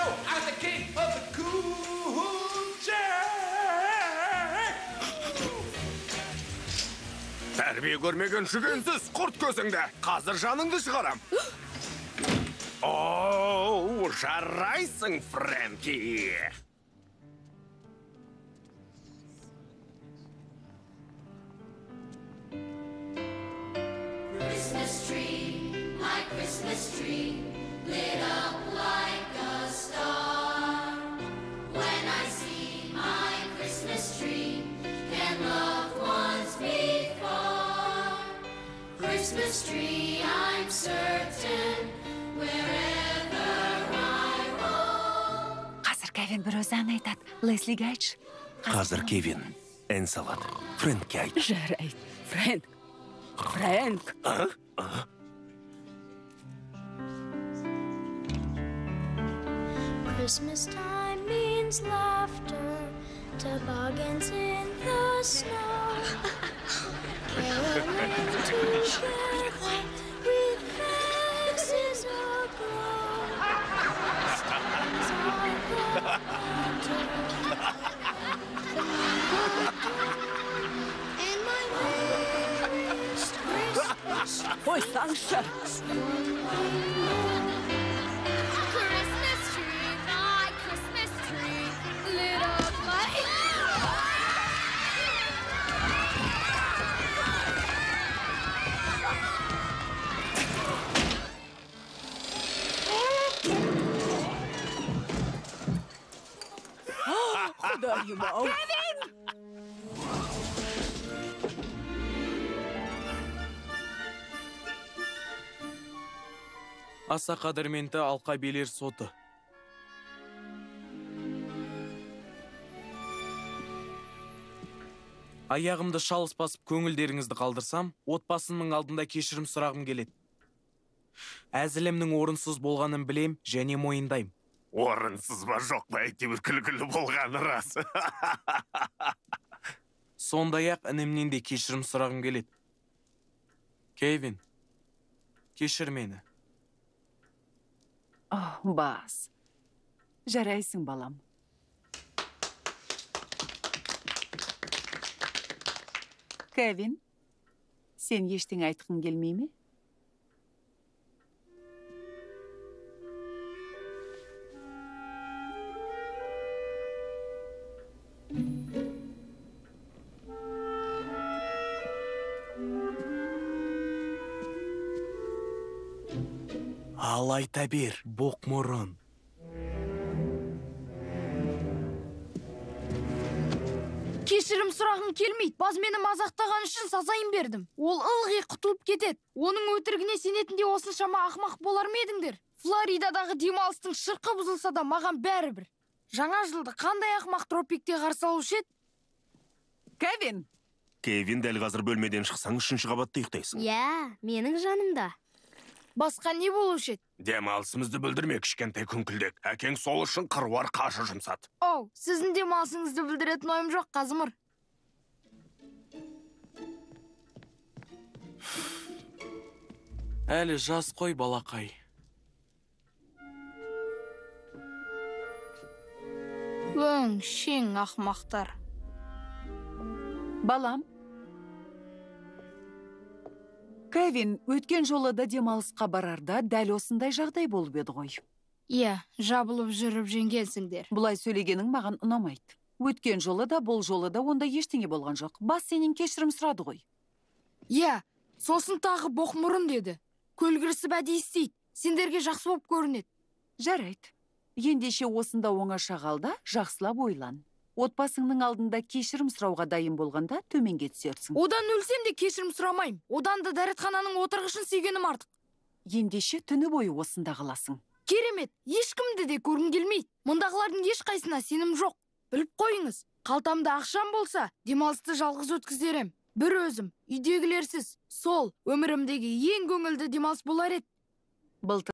yo, I'm the king of the cool jack. Terbiye görmegen şügensiz kurt gözünde. Hazır canыңды шығарам. Oo, жарайсың, Фрэнки. Christmas tree, my Christmas tree, lit up like a star. When I see my Christmas tree, can loved ones be far? Christmas tree, I'm certain, wherever I roam. Қазір Кевин бір өзі ән айтады. Леслиге айтшы. Қазір Кевин ән салады. Фрэнкке айт. Жарайды. Фрэнк. Christmas time means laughter, toboggans in the snow, caroling together with faces aglow. Stars on the mountain, and my wished Christmas Қойсаңшы. Christmas tree, my Christmas tree, lit up like... Құдайым-ау. Аса қадірменті алқа белер соты. Аяғымды шалыс басып көңілдеріңізді қалдырсам, отбасымның алдында кешірім сұрағым келеді. Әзілімнің орынсыз болғанын білем, және мойындайым. Орынсыз ба жоқ па, әйтеуір күлкілі болғаны рас. Сондай-ақ інімнен де кешірім сұрағым келеді. Кевин, кешір мені. Бас. Жарайсың, балам. Кевин, сен ештеңе айтқың келмей ме? Ал айта бер, боқ мұрын. Кешірім сұрағым келмейді. Баз мені мазақтаған үшін сазайын бердім. Ол ылғи құтылып кетеді. Оның өтірігіне сенетінде осыншама ақымақ болар ма едіңдер? Флоридадағы демалыстың шырқы бұзылса да маған бәрібір. Жаңа жылды қандай ақымақ тропикте қарсы алушы еді? Кевин! Кевин, дәл қазір бөлмеден шықсаң, 3-ші қабатта ұйықтайсың. Я, менің жанымда. Басқа не болушы еді? Демалысымызды бүлдірме, кішкентай күңкілдек. Әкең сол үшін қыруар қашы жұмсады. Оу, сіздің демалысыңызды білдіретін ойым жоқ, Қазымыр. Әлі жас қой, балақай. Өңшең ақымақтар. Балам. Кевин, өткен жолы да демалысқа барарда дәл осындай жағдай болып еді ғой. Иә, жабылып жүріп жеңгенсіңдер. Бұлай сөйлегенің маған ұнамайды. Өткен жолы да, бұл жолы да онда ештеңе болған жоқ. Бас сенен кешірім сұрады ғой. Иә, сосын тағы боқмұрын деді. Көлгірісіп әдейі істейді. Сендерге жақсы болып көрінеді. Жарайды. Ендеше осында оңаша қалда, жақсылап ойлан. Отбасыңның алдында кешірім сұрауға дайын болғанда төменге түсерсің. Одан өлсем де кешірім сұрамайым. Одан да дәретхананың отырғышын сүйгенім артық. Ендеше түні бойы осында қаласың. Керемет, ешкімді де көргім келмейді. Мұндағылардың ешқайсына сенім жоқ. Біліп қойыңыз, қалтамда ақшам болса, демалысты жалғыз өткізерем. Бір өзім, үйдегілерсіз. Сол, өмірімдегі ең көңілді демалыс болар еді. Былтыр